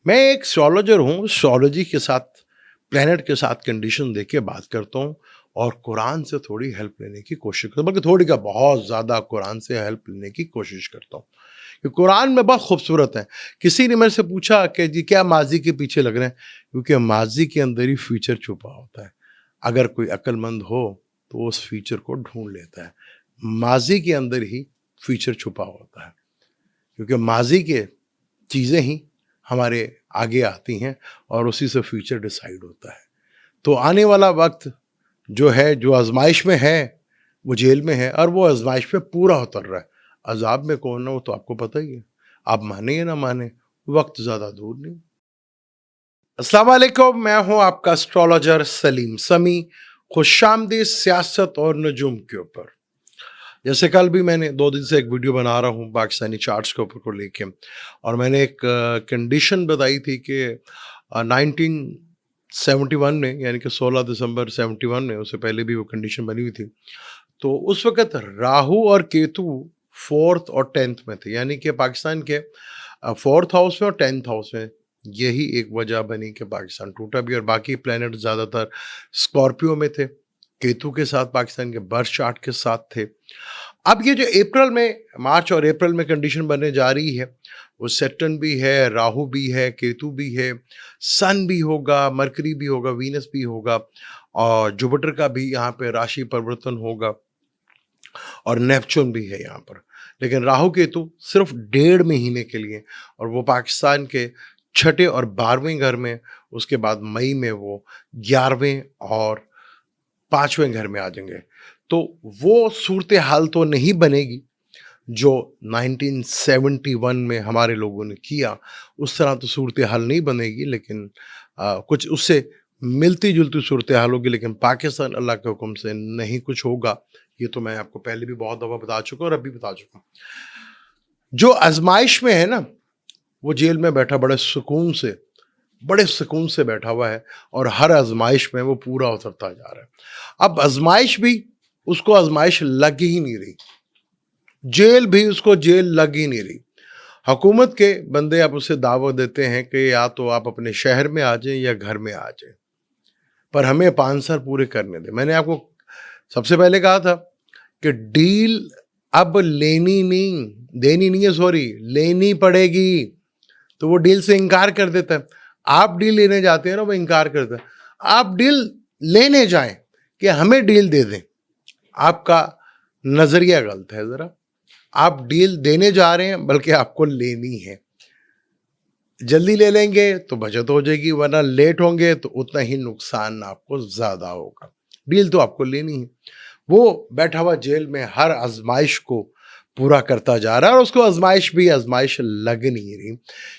मैं एक एस्ट्रोलॉजर हूँ, एस्ट्रोलॉजी के साथ, प्लैनेट के साथ कंडीशन देख के बात करता हूँ और कुरान से थोड़ी हेल्प लेने की कोशिश करता हूँ, बल्कि थोड़ी क्या बहुत ज़्यादा कुरान से हेल्प लेने की कोशिश करता हूँ। कि कुरान में बहुत खूबसूरत है। किसी ने मेरे से पूछा कि जी क्या माज़ी के पीछे लग रहे हैं? क्योंकि माज़ी के अंदर ही फ्यूचर छुपा होता है। अगर कोई अक्लमंद हो तो उस फ्यूचर को ढूँढ लेता है। माज़ी के अंदर ही फ्यूचर छुपा होता है, क्योंकि माज़ी के चीज़ें ही हमारे आगे आती हैं और उसी से फ्यूचर डिसाइड होता है। तो आने वाला वक्त जो है, जो आजमाइश में है, वो जेल में है और वो आजमाइश पे पूरा उतर रहा है। अजाब में कौन है वो तो आपको पता ही है। आप माने या ना माने, वक्त ज़्यादा दूर नहीं। अस्सलाम वालेकुम, मैं हूं आपका एस्ट्रोलॉजर सलीम समी। खुशामदीद सियासत और नजूम के ऊपर। जैसे कल भी मैंने 2 दिन से एक वीडियो बना रहा हूँ पाकिस्तानी चार्ट्स के ऊपर को लेके, और मैंने एक कंडीशन बताई थी कि 1971 में, यानी कि 16 दिसंबर 71 में, उससे पहले भी वो कंडीशन बनी हुई थी। तो उस वक़्त राहु और केतु 4th और 10th में थे, यानी कि पाकिस्तान के 4th हाउस में और 10th हाउस में। यही एक वजह बनी कि पाकिस्तान टूटा भी, और बाकी प्लैनेट ज़्यादातर स्कॉर्पियो में थे, केतु के साथ पाकिस्तान के बर्थ चार्ट के साथ थे। अब ये जो अप्रैल में, मार्च और अप्रैल में कंडीशन बनने जा रही है, वो सैटर्न भी है, राहु भी है, केतु भी है, सन भी होगा, मरकरी भी होगा, वीनस भी होगा, और जुपिटर का भी यहाँ पे राशि परिवर्तन होगा, और नेपच्यून भी है यहाँ पर। लेकिन राहु केतु सिर्फ 1.5 महीने के लिए, और वो पाकिस्तान के 6ठे और 12वें घर में, उसके बाद मई में वो 11वें और 5वें घर में आ जाएंगे। तो वो सूरत हाल तो नहीं बनेगी जो 1971 में हमारे लोगों ने किया, उस तरह तो सूरत हाल नहीं बनेगी, लेकिन कुछ उससे मिलती जुलती सूरत हाल होगी। लेकिन पाकिस्तान अल्लाह के हुक्म से नहीं कुछ होगा, ये तो मैं आपको पहले भी बहुत दफ़ा बता चुका हूँ और अभी बता चुका हूँ। जो आजमाइश में है ना, वो जेल में बैठा बड़े सुकून से बैठा हुआ है, और हर आजमाइश में वो पूरा उतरता जा रहा है। अब आजमाइश भी उसको आजमाइश लग ही नहीं रही, जेल भी उसको जेल लग ही नहीं रही। हुकूमत के बंदे अब उसे दावत देते हैं कि या तो आप अपने शहर में आ जाएं या घर में आ जाएं, पर हमें 5 साल पूरे करने दें। मैंने आपको सबसे पहले कहा था कि डील अब लेनी नहीं, देनी नहीं है, सॉरी, लेनी पड़ेगी। तो वो डील से इनकार कर देता है। आप डील लेने जाते हैं ना, वो इनकार करता है। आप डील लेने जाएं कि हमें डील दे दें, आपका नजरिया गलत है जरा। आप डील देने जा रहे हैं, बल्कि आपको लेनी है। जल्दी ले लेंगे तो बचत हो जाएगी, वरना लेट होंगे तो उतना ही नुकसान आपको ज्यादा होगा। डील तो आपको लेनी है। वो बैठा हुआ जेल में हर आजमाइश को पूरा करता जा रहा है, और उसको आजमाइश लग नहीं रही,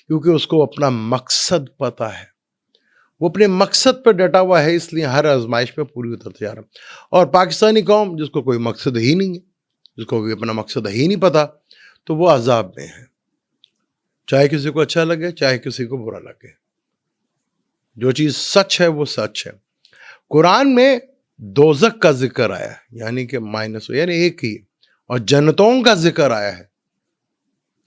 क्योंकि उसको अपना मकसद पता है। वो अपने मकसद पर डटा हुआ है, इसलिए हर आजमाइश में पूरी उतरते जा रहा है। और पाकिस्तानी कौम, जिसको कोई मकसद ही नहीं है, जिसको भी अपना मकसद ही नहीं पता, तो वो अजाब में है। चाहे किसी को अच्छा लगे, चाहे किसी को बुरा लगे, जो चीज सच है वो सच है। कुरान में दोजक का जिक्र आया है, यानी कि माइनस, यानी एक ही, और जन्नतों का जिक्र आया है,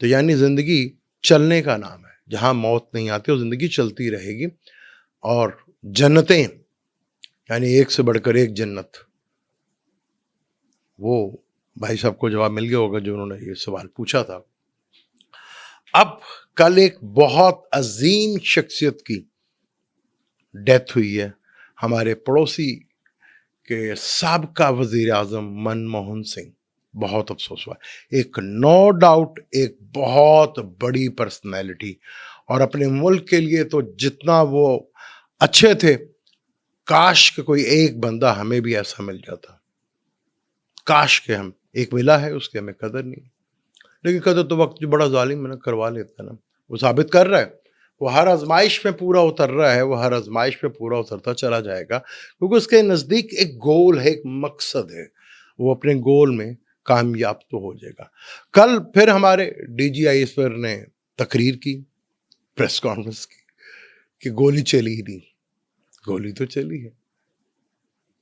तो यानी जिंदगी चलने का नाम है। जहां मौत नहीं आती वो जिंदगी चलती रहेगी। और जन्नतें, यानी एक से बढ़कर एक जन्नत। वो भाई साहब को जवाब मिल गया होगा जो उन्होंने ये सवाल पूछा था। अब कल एक बहुत अजीम शख्सियत की डेथ हुई है, हमारे पड़ोसी के साबका वजीर आजम मनमोहन सिंह। बहुत अफसोस हुआ। एक नो डाउट एक बहुत बड़ी पर्सनैलिटी, और अपने मुल्क के लिए तो जितना वो अच्छे थे, काश के कोई एक बंदा हमें भी ऐसा मिल जाता। काश के हम, एक मिला है, उसकी हमें कदर नहीं। लेकिन कदर तो वक्त जो बड़ा जालिम है ना, करवा लेता है ना। वो साबित कर रहा है, वो हर आजमाइश में पूरा उतर रहा है, वो हर आजमाइश में पूरा उतरता चला जाएगा, क्योंकि उसके नज़दीक एक गोल है, एक मकसद है। वो अपने गोल में कामयाब तो हो जाएगा। कल फिर हमारे DGI ने तकरीर की, प्रेस कॉन्फ्रेंस की, कि गोली चली ही नहीं। गोली तो चली है।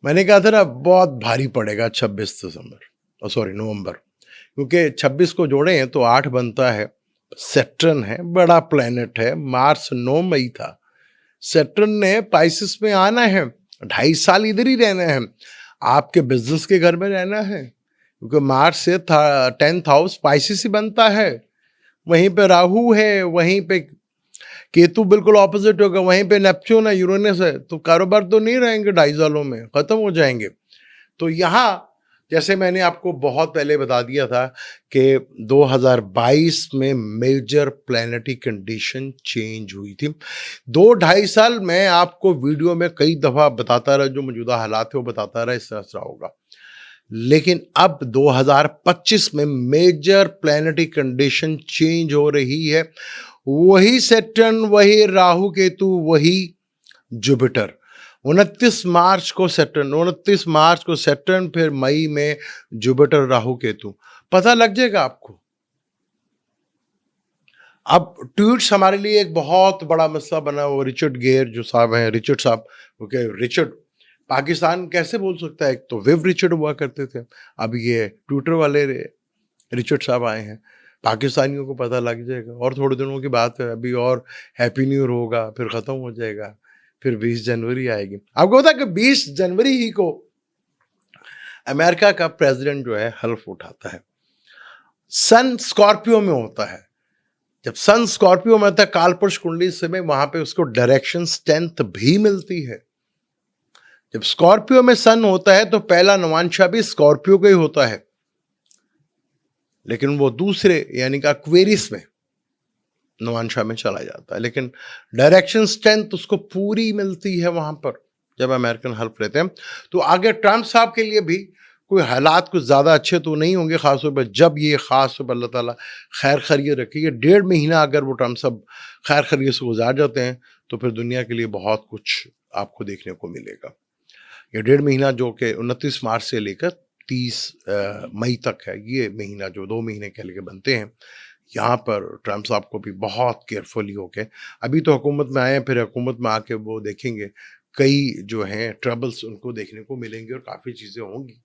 मैंने कहा था ना, बहुत भारी पड़ेगा 26 नवंबर, क्योंकि 26 को जोड़े हैं तो 8 बनता है, सैटर्न है, बड़ा प्लेनेट है, मार्स 9 मई था, सैटर्न ने पाइसिस में आना है, 2.5 साल इधर ही रहना है, आपके बिजनेस के घर में रहना है, क्योंकि मार्स से 10th हाउस पाइसिस ही बनता है, वहीं पे राहु है, वहीं पे केतु बिल्कुल ऑपोजिट होगा, वहीं पे नेपच्यून है, यूरेनस है, तो कारोबार तो नहीं रहेंगे 2.5 सालों में, खत्म हो जाएंगे। तो यहाँ जैसे मैंने आपको बहुत पहले बता दिया था कि 2022 में मेजर प्लैनेटरी कंडीशन चेंज हुई थी। 2-2.5 साल मैं आपको वीडियो में कई दफा बताता रहा, जो मौजूदा हालात है वो बताता रहा, इस तरह से होगा। लेकिन अब 2025 में मेजर प्लैनेटरी कंडीशन चेंज हो रही है। वही सैटर्न, वही राहु केतु, वही जुपिटर। 29 मार्च को सैटर्न, फिर मई में जुपिटर राहु केतु, पता लग जाएगा आपको। अब ट्वीट्स हमारे लिए एक बहुत बड़ा मसला बना। वो रिचर्ड गेयर जो साहब हैं, रिचर्ड साहब, ओके, रिचर्ड पाकिस्तान कैसे बोल सकता है? एक तो विव रिचर्ड हुआ करते थे, अब ये ट्विटर वाले रिचर्ड साहब आए हैं। पाकिस्तानियों को पता लग जाएगा, और थोड़े दिनों की बात है, अभी और हैप्पी न्यू ईयर होगा, फिर खत्म हो जाएगा, फिर 20 जनवरी आएगी। आपको पता है कि 20 जनवरी ही को अमेरिका का प्रेसिडेंट जो है हल्फ उठाता है। सन स्कॉर्पियो में होता है। जब सन स्कॉर्पियो में होता है, कालपुरुष कुंडली से में, वहां पे उसको डायरेक्शन स्ट्रेंथ भी मिलती है। जब स्कॉर्पियो में सन होता है तो पहला नवांशा भी स्कॉर्पियो का ही होता है, लेकिन वो दूसरे यानी कि एक्वेरियस में नवांशा में चला जाता है, लेकिन डायरेक्शन स्ट्रेंथ उसको पूरी मिलती है वहां पर जब अमेरिकन हल्फ लेते हैं। तो आगे ट्रंप साहब के लिए भी कोई हालात कुछ ज़्यादा अच्छे तो नहीं होंगे, खासतौर पर जब ये खास तौर पर अल्लाह ताला खैर खैरियत रखेगी। 1.5 महीना अगर वो ट्रंप साहब खैर खैरियत से गुजार जाते हैं तो फिर दुनिया के लिए बहुत कुछ आपको देखने को मिलेगा। ये 1.5 महीना जो कि 29 मार्च से लेकर 30 मई तक है, ये महीना जो 2 महीने कह के बनते हैं, यहाँ पर ट्रंप साहब को भी बहुत केयरफुली होके, अभी तो हुकूमत में आए हैं, फिर हुकूमत में आके वो देखेंगे कई जो हैं ट्रबल्स उनको देखने को मिलेंगे और काफ़ी चीज़ें होंगी,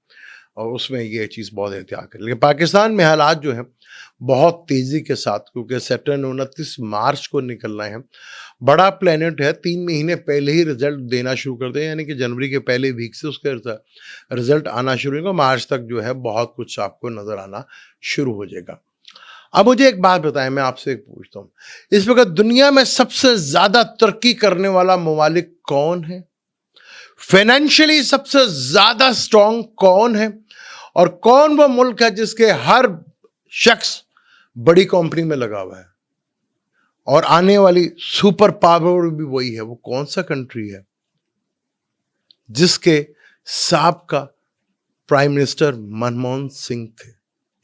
और उसमें ये चीज़ बहुत एहतियात करें। लेकिन पाकिस्तान में हालात जो हैं बहुत तेज़ी के साथ, क्योंकि सैटर्न 29 मार्च को निकलना है, बड़ा प्लेनेट है, 3 महीने पहले ही रिजल्ट देना शुरू कर दें, यानी कि जनवरी के पहले वीक से उसका रिजल्ट आना शुरू होगा। मार्च तक जो है बहुत कुछ आपको नज़र आना शुरू हो जाएगा। अब मुझे एक बात बताएं, मैं आपसे एक पूछता हूँ, इस वक्त दुनिया में सबसे ज्यादा तरक्की करने वाला ममालिक कौन है? फाइनेंशियली सबसे ज्यादा स्ट्रांग कौन है? और कौन वो मुल्क है जिसके हर शख्स बड़ी कंपनी में लगा हुआ है और आने वाली सुपर पावर भी वही है? वो कौन सा कंट्री है जिसके साबका प्राइम मिनिस्टर मनमोहन सिंह थे?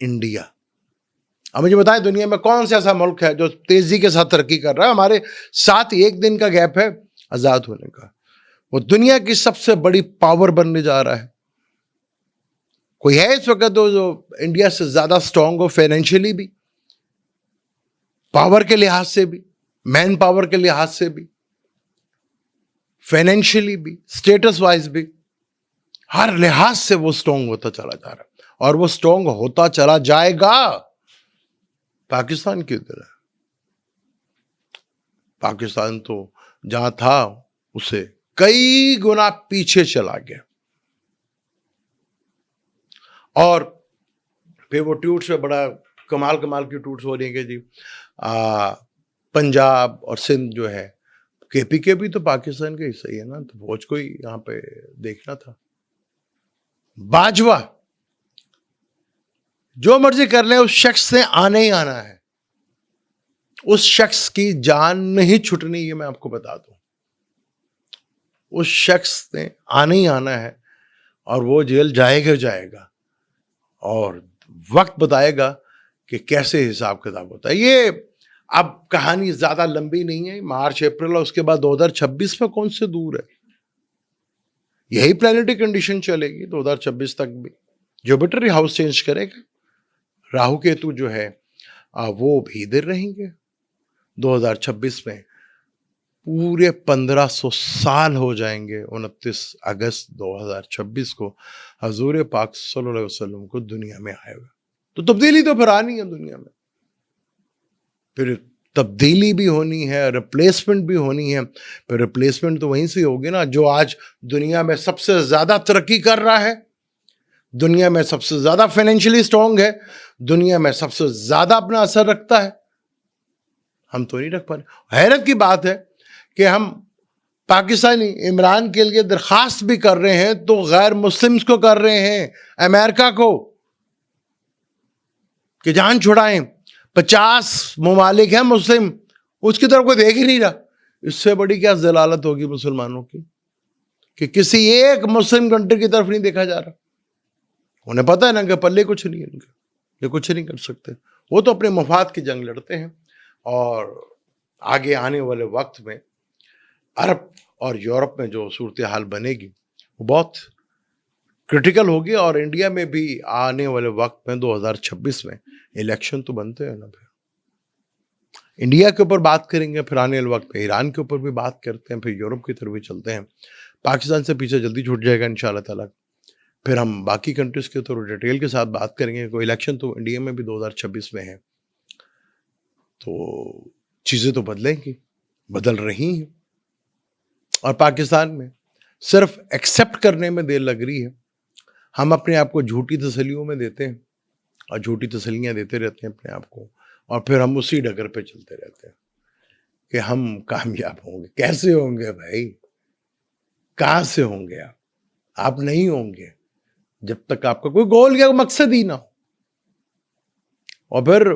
इंडिया। अब मुझे बताएं, दुनिया में कौन सा ऐसा मुल्क है जो तेजी के साथ तरक्की कर रहा है? हमारे साथ 1 दिन का गैप है आजाद होने का। वो दुनिया की सबसे बड़ी पावर बनने जा रहा है। कोई है इस वक्त जो इंडिया से ज्यादा स्ट्रांग हो, फाइनेंशियली भी, पावर के लिहाज से भी, मैन पावर के लिहाज से भी, फाइनेंशियली भी, स्टेटस वाइज भी, हर लिहाज से वो स्ट्रांग होता चला जा रहा है, और वो स्ट्रांग होता चला जाएगा। पाकिस्तान किधर है? पाकिस्तान तो जहां था उसे कई गुना पीछे चला गया। और फिर वो ट्वीट्स में बड़ा कमाल की ट्वीट्स हो रही हैं कि जी पंजाब और सिंध जो है, केपीके भी तो पाकिस्तान का हिस्सा ही है ना, तो फौज को ही यहाँ पे देखना था। बाजवा जो मर्जी कर ले, उस शख्स ने आना ही आना है, उस शख्स की जान नहीं छुटनी, ये मैं आपको बता दूं। उस शख्स ने आना ही आना है और वो जेल जाएगा, और वक्त बताएगा कि कैसे हिसाब किताब होता है। ये अब कहानी ज्यादा लंबी नहीं है, मार्च अप्रैल और उसके बाद 2026 में कौन से दूर है। यही प्लैनेटरी कंडीशन चलेगी 2026 तक भी। जुपिटर हाउस चेंज करेगा, राहु केतु जो है वो भी इधर रहेंगे। 2026 में पूरे 1500 साल हो जाएंगे 29 अगस्त 2026 को हजूर पाक सल्लल्लाहु अलैहि वसल्लम को दुनिया में आए हुए। तो तब्दीली तो फिर आनी है दुनिया में, پھر تبدیلی بھی ہونی ہے, ریپلیسمنٹ بھی ہونی ہے. پھر ریپلیسمنٹ تو وہیں سے ہوگی نا جو آج دنیا میں سب سے زیادہ ترقی کر رہا ہے, دنیا میں سب سے زیادہ فائنینشلی اسٹرانگ ہے, دنیا میں سب سے زیادہ اپنا اثر رکھتا ہے. ہم تو نہیں رکھ پا رہے. حیرت کی بات ہے کہ ہم پاکستانی عمران کے لیے درخواست بھی کر رہے ہیں تو غیر مسلمز کو کر رہے ہیں, امریکہ کو کہ جان چھڑائیں. 50 ممالک ہیں مسلم, اس کی طرف کوئی دیکھ ہی نہیں رہا. اس سے بڑی کیا ذلالت ہوگی مسلمانوں کی کہ کسی ایک مسلم کنٹری کی طرف نہیں دیکھا جا رہا. انہیں پتہ ہے نا کہ پلے کچھ نہیں ہے ان کے, یہ کچھ نہیں کر سکتے. وہ تو اپنے مفاد کی جنگ لڑتے ہیں. اور آگے آنے والے وقت میں عرب اور یورپ میں جو صورتحال بنے گی وہ بہت کرٹیکل ہوگی. اور انڈیا میں بھی آنے والے وقت میں 2026 میں الیکشن تو بنتے ہیں نا. پھر انڈیا کے اوپر بات کریں گے, پھر آنے والے وقت میں ایران کے اوپر بھی بات کرتے ہیں, پھر یورپ کی طرف بھی چلتے ہیں. پاکستان سے پیچھے جلدی چھوٹ جائے گا انشاءاللہ تعالیٰ. پھر ہم باقی کنٹریز کے طور ڈیٹیل کے ساتھ بات کریں گے. کوئی الیکشن تو انڈیا میں بھی 2026 میں ہے, تو چیزیں تو بدلیں گی, بدل رہی ہیں. اور پاکستان میں صرف ایکسیپٹ کرنے میں دیر لگ رہی ہے. ہم اپنے آپ کو جھوٹی تسلیوں میں دیتے ہیں اور جھوٹی تسلیاں دیتے رہتے ہیں اپنے آپ کو, اور پھر ہم اسی ڈگر پہ چلتے رہتے ہیں کہ ہم کامیاب ہوں گے. کیسے ہوں گے بھائی, کہاں سے ہوں گے آپ نہیں ہوں گے جب تک آپ کا کوئی گول یا مقصد ہی نہ ہو. اور پھر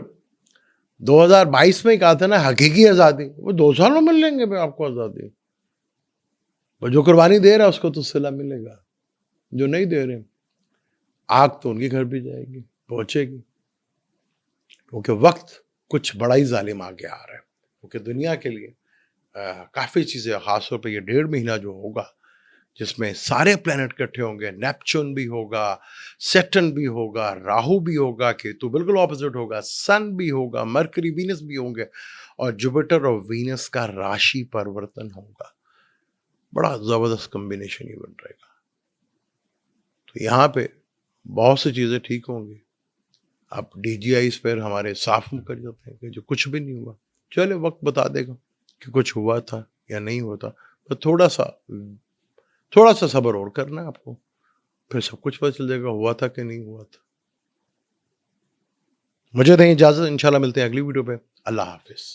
2022 میں کہا تھا نا حقیقی آزادی, وہ 2 سال میں مل لیں گے آپ کو آزادی. جو قربانی دے رہا ہے اس کو تو صلہ ملے گا, جو نہیں دے رہے آگ تو ان کے گھر بھی جائے گی, پہنچے گی. کیونکہ وقت کچھ بڑا ہی ظالم آگے آ رہا ہے. کیونکہ دنیا کے لیے کافی چیزیں, خاص طور پہ یہ 1.5 مہینہ جو ہوگا جس میں سارے پلانٹ اکٹھے ہوں گے, نیپچون بھی ہوگا, سیٹرن بھی ہوگا, راہو بھی ہوگا, کیتو بالکل اپوزٹ ہوگا, سن بھی ہوگا, مرکری وینس بھی ہوں گے, اور جوپیٹر اور وینس کا راشی پرورتن ہوگا. بڑا زبردست کمبینیشن ہی بن رہے گا. تو یہاں پہ بہت سی چیزیں ٹھیک ہوں گی. اب ڈی جی آئیز پر ہمارے صاف کر جاتے ہیں کہ جو کچھ بھی نہیں ہوا, چلے وقت بتا دے گا کہ کچھ ہوا تھا یا نہیں ہوتا. تو تھوڑا سا صبر اور کرنا ہے آپ کو, پھر سب کچھ پتہ چل جائے گا ہوا تھا کہ نہیں ہوا تھا. مجھے دیں اجازت, انشاءاللہ ملتے ہیں اگلی ویڈیو پہ. اللہ حافظ.